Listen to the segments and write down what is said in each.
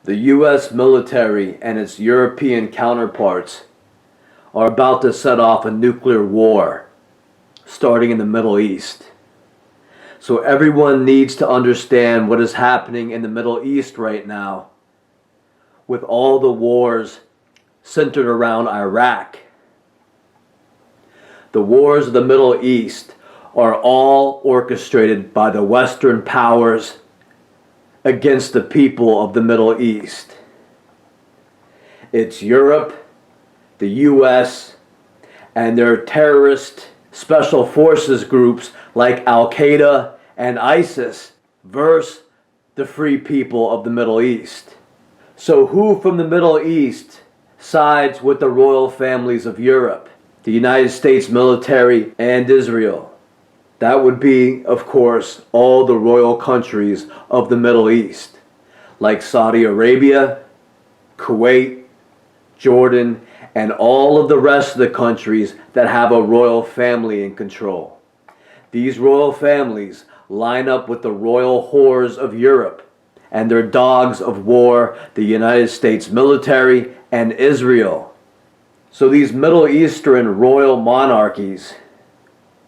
The U.S. military and its European counterparts are about to set off a nuclear war starting in the Middle East. So everyone needs to understand what is happening in the Middle East right now with all the wars centered around Iraq. The wars of the Middle East are all orchestrated by the Western powers against the people of the Middle East. It's Europe, the U.S., and their terrorist special forces groups like Al-Qaeda and ISIS versus the free people of the Middle East. So who from the Middle East sides with the royal families of Europe, the United States military, and Israel? That would be, of course, all the royal countries of the Middle East, like Saudi Arabia, Kuwait, Jordan, and all of the rest of the countries that have a royal family in control. These royal families line up with the royal whores of Europe and their dogs of war, the United States military and Israel. So these Middle Eastern royal monarchies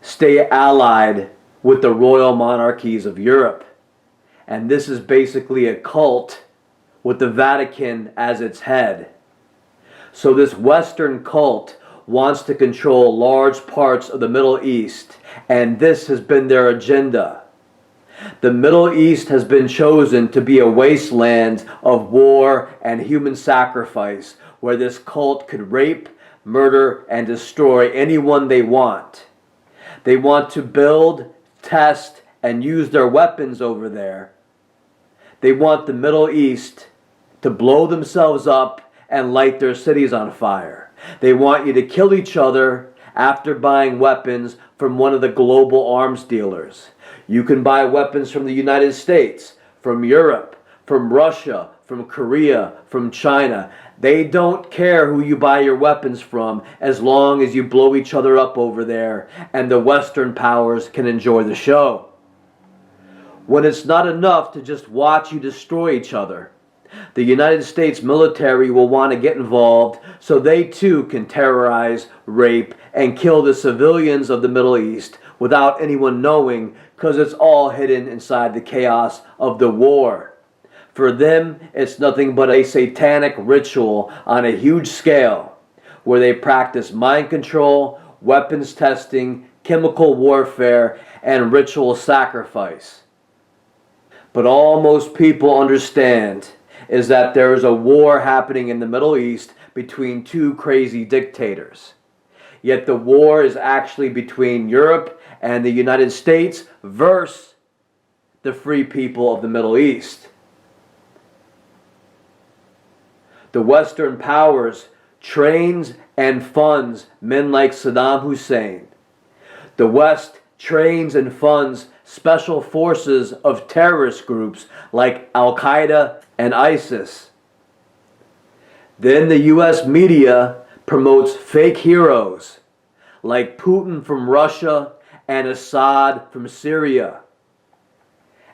stay allied with the royal monarchies of Europe. And this is basically a cult with the Vatican as its head. So this Western cult wants to control large parts of the Middle East, and this has been their agenda. The Middle East has been chosen to be a wasteland of war and human sacrifice, where this cult could rape, murder, and destroy anyone they want. They want to build, test, and use their weapons over there. They want the Middle East to blow themselves up and light their cities on fire. They want you to kill each other after buying weapons from one of the global arms dealers. You can buy weapons from the United States, from Europe, from Russia, from Korea, from China. They don't care who you buy your weapons from as long as you blow each other up over there and the Western powers can enjoy the show. When it's not enough to just watch you destroy each other, the United States military will want to get involved so they too can terrorize, rape, and kill the civilians of the Middle East without anyone knowing, because it's all hidden inside the chaos of the war. For them, it's nothing but a satanic ritual on a huge scale, where they practice mind control, weapons testing, chemical warfare, and ritual sacrifice. But all most people understand is that there is a war happening in the Middle East between two crazy dictators. Yet the war is actually between Europe and the United States versus the free people of the Middle East. The Western powers trains and funds men like Saddam Hussein. The West trains and funds special forces of terrorist groups like Al-Qaeda and ISIS. Then the U.S. media promotes fake heroes like Putin from Russia and Assad from Syria.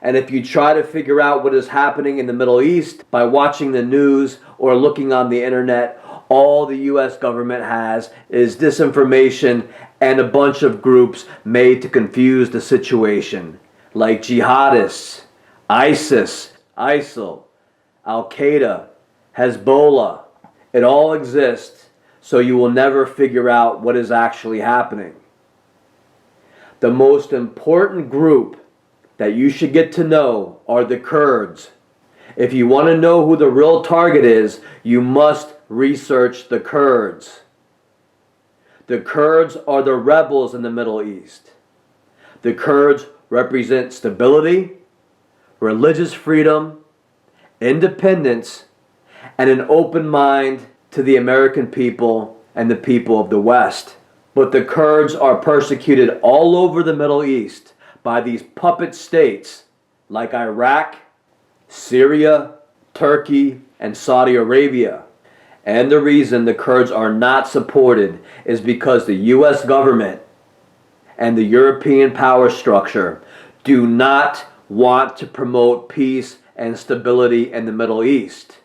And if you try to figure out what is happening in the Middle East by watching the news or looking on the internet, all the U.S. government has is disinformation and a bunch of groups made to confuse the situation, like jihadists, ISIS, ISIL, Al-Qaeda, Hezbollah. It all exists, so you will never figure out what is actually happening. The most important group that you should get to know are the Kurds. If you want to know who the real target is, you must research the Kurds. The Kurds are the rebels in the Middle East. The Kurds represent stability, religious freedom, independence, and an open mind to the American people and the people of the West. But the Kurds are persecuted all over the Middle East by these puppet states like Iraq, Syria, Turkey, and Saudi Arabia. And the reason the Kurds are not supported is because the U.S. government and the European power structure do not want to promote peace and stability in the Middle East.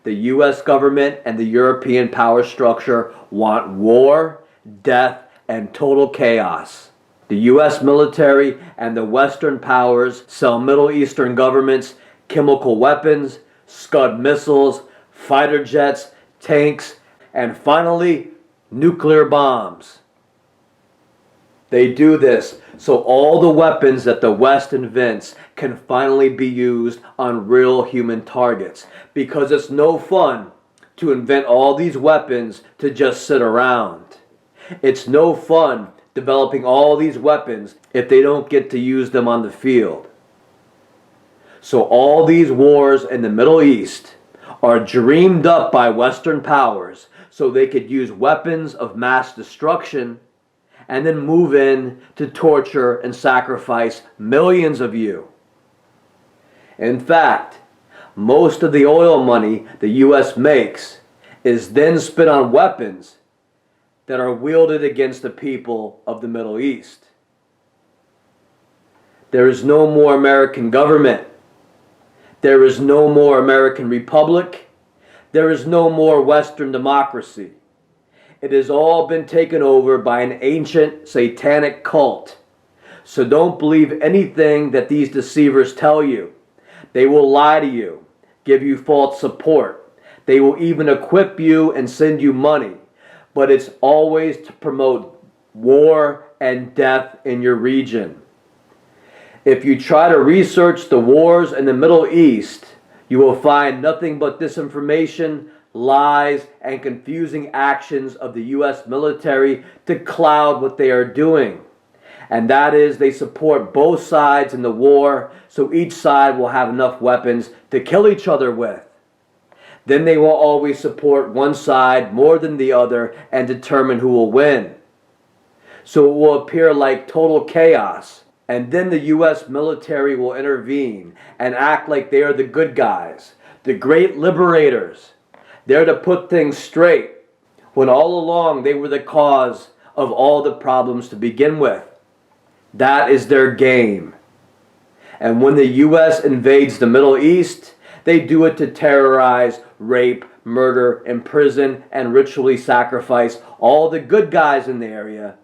The U.S. government and the European power structure want war, death, and total chaos. The U.S. military and the Western powers sell Middle Eastern governments chemical weapons, scud missiles, fighter jets, tanks, and finally, nuclear bombs. They do this so all the weapons that the West invents can finally be used on real human targets, because it's no fun to invent all these weapons to just sit around. It's no fun developing all these weapons if they don't get to use them on the field. So all these wars in the Middle East are dreamed up by Western powers so they could use weapons of mass destruction and then move in to torture and sacrifice millions of you. In fact, most of the oil money the U.S. makes is then spent on weapons that are wielded against the people of the Middle East. There is no more American government. There is no more American Republic. There is no more Western democracy. It has all been taken over by an ancient satanic cult. So don't believe anything that these deceivers tell you. They will lie to you, give you false support. They will even equip you and send you money. But it's always to promote war and death in your region. If you try to research the wars in the Middle East, you will find nothing but disinformation, lies, and confusing actions of the U.S. military to cloud what they are doing. And that is, they support both sides in the war, so each side will have enough weapons to kill each other with. Then they will always support one side more than the other and determine who will win. So it will appear like total chaos. And then the U.S. military will intervene and act like they are the good guys, the great liberators. They're to put things straight, when all along they were the cause of all the problems to begin with. That is their game. And when the U.S. invades the Middle East, they do it to terrorize, rape, murder, imprison, and ritually sacrifice all the good guys in the area,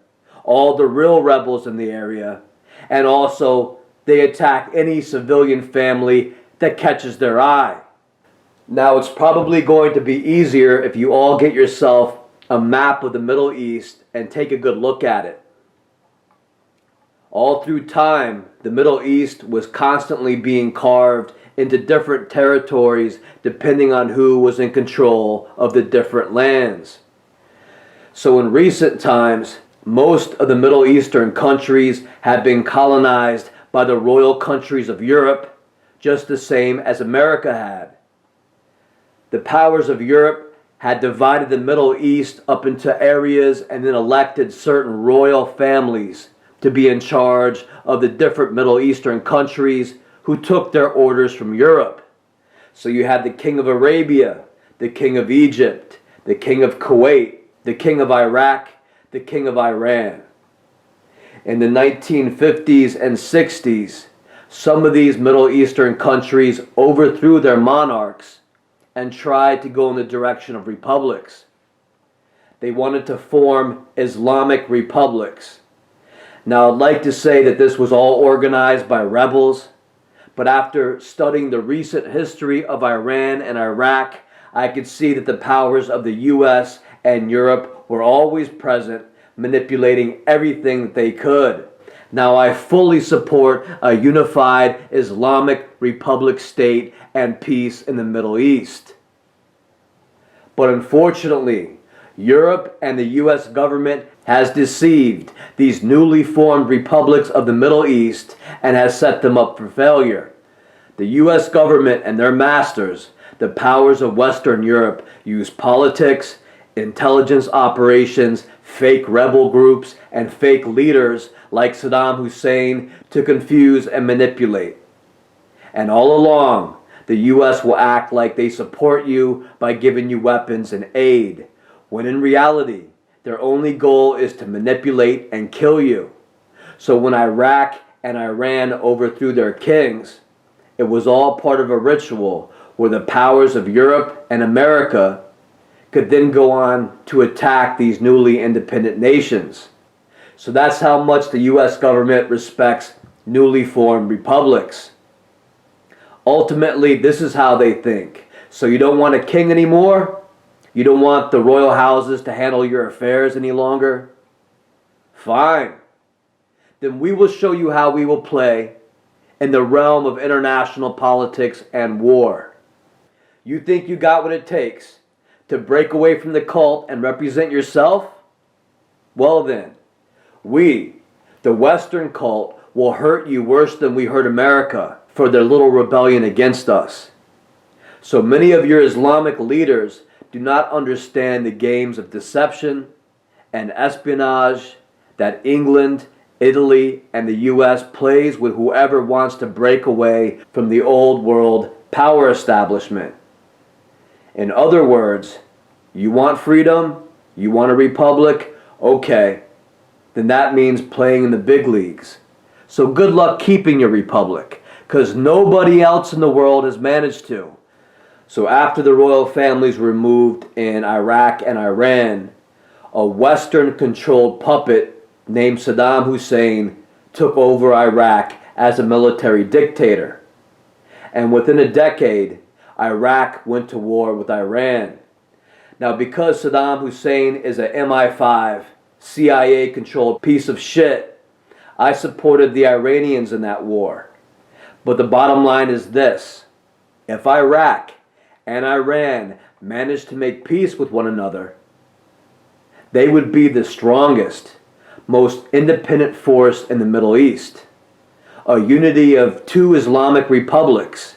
all the real rebels in the area, and also they attack any civilian family that catches their eye. Now, it's probably going to be easier if you all get yourself a map of the Middle East and take a good look at it. All through time, the Middle East was constantly being carved into different territories depending on who was in control of the different lands. So in recent times, most of the Middle Eastern countries have been colonized by the royal countries of Europe, just the same as America had. The powers of Europe had divided the Middle East up into areas and then elected certain royal families to be in charge of the different Middle Eastern countries who took their orders from Europe. So you had the King of Arabia, the King of Egypt, the King of Kuwait, the King of Iraq, the King of Iran. In the 1950s and 60s, some of these Middle Eastern countries overthrew their monarchs and tried to go in the direction of republics. They wanted to form Islamic Republics. Now, I'd like to say that this was all organized by rebels, but after studying the recent history of Iran and Iraq, I could see that the powers of the U.S. and Europe were always present, manipulating everything that they could. Now, I fully support a unified Islamic Republic state and peace in the Middle East. But unfortunately, Europe and the U.S. government has deceived these newly formed republics of the Middle East and has set them up for failure. The U.S. government and their masters, the powers of Western Europe, use politics, intelligence operations, fake rebel groups, and fake leaders like Saddam Hussein to confuse and manipulate. And all along, the U.S. will act like they support you by giving you weapons and aid, when in reality, their only goal is to manipulate and kill you. So when Iraq and Iran overthrew their kings, it was all part of a ritual where the powers of Europe and America could then go on to attack these newly independent nations. So that's how much the U.S. government respects newly formed republics. Ultimately, this is how they think. So you don't want a king anymore? You don't want the royal houses to handle your affairs any longer? Fine. Then we will show you how we will play in the realm of international politics and war. You think you got what it takes to break away from the cult and represent yourself? Well then, we, the Western cult, will hurt you worse than we hurt America for their little rebellion against us. So many of your Islamic leaders do not understand the games of deception and espionage that England, Italy, and the U.S. plays with whoever wants to break away from the old world power establishment. In other words, you want freedom? You want a republic? Okay, then that means playing in the big leagues. So good luck keeping your republic, because nobody else in the world has managed to. So after the royal families were removed in Iraq and Iran, a Western-controlled puppet named Saddam Hussein took over Iraq as a military dictator. And within a decade, Iraq went to war with Iran. Now, because Saddam Hussein is a MI5, CIA-controlled piece of shit, I supported the Iranians in that war. But the bottom line is this: if Iraq and Iran managed to make peace with one another, they would be the strongest, most independent force in the Middle East. A unity of two Islamic republics,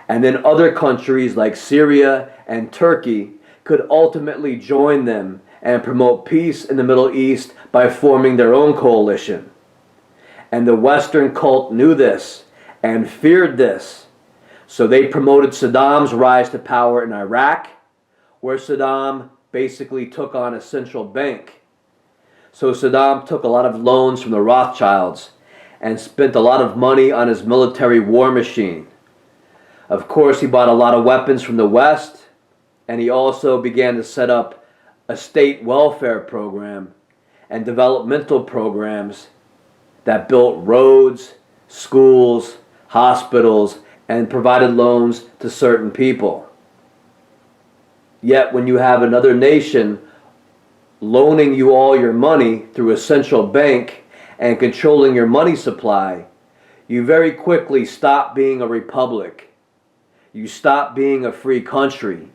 and then other countries like Syria and Turkey could ultimately join them and promote peace in the Middle East by forming their own coalition. And the Western cult knew this and feared this. So they promoted Saddam's rise to power in Iraq, where Saddam basically took on a central bank. So Saddam took a lot of loans from the Rothschilds and spent a lot of money on his military war machine. Of course, he bought a lot of weapons from the West, and he also began to set up a state welfare program and developmental programs that built roads, schools, hospitals, and provided loans to certain people. Yet when you have another nation loaning you all your money through a central bank and controlling your money supply, you very quickly stop being a republic. You stop being a free country,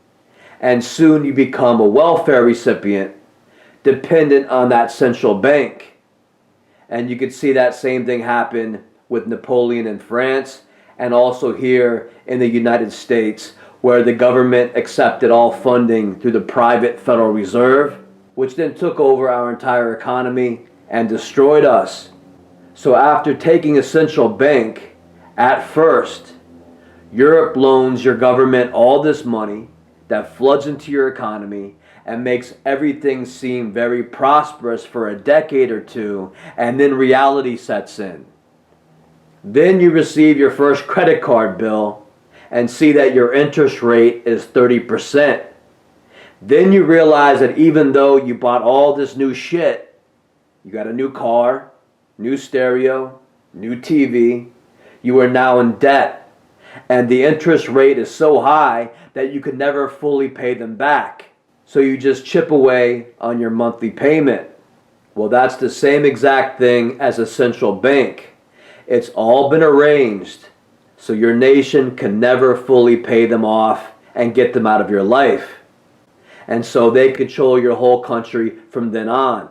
and soon you become a welfare recipient dependent on that central bank. And you could see that same thing happen with Napoleon in France, and also here in the United States, where the government accepted all funding through the private Federal Reserve, which then took over our entire economy and destroyed us. So after taking a central bank, at first, Europe loans your government all this money that floods into your economy and makes everything seem very prosperous for a decade or two, and then reality sets in. Then you receive your first credit card bill and see that your interest rate is 30%. Then you realize that even though you bought all this new shit, you got a new car, new stereo, new TV, you are now in debt. And the interest rate is so high that you could never fully pay them back. So you just chip away on your monthly payment. Well, that's the same exact thing as a central bank. It's all been arranged so your nation can never fully pay them off and get them out of your life. And so they control your whole country from then on.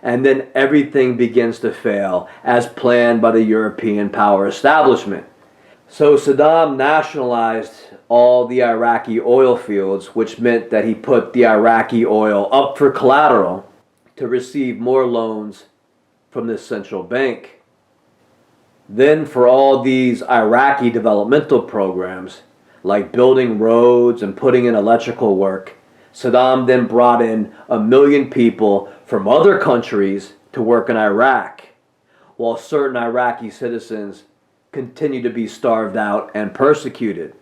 And then everything begins to fail as planned by the European power establishment. So Saddam nationalized all the Iraqi oil fields, which meant that he put the Iraqi oil up for collateral to receive more loans from this central bank. Then for all these Iraqi developmental programs, like building roads and putting in electrical work, Saddam then brought in 1 million people from other countries to work in Iraq, while certain Iraqi citizens continue to be starved out and persecuted.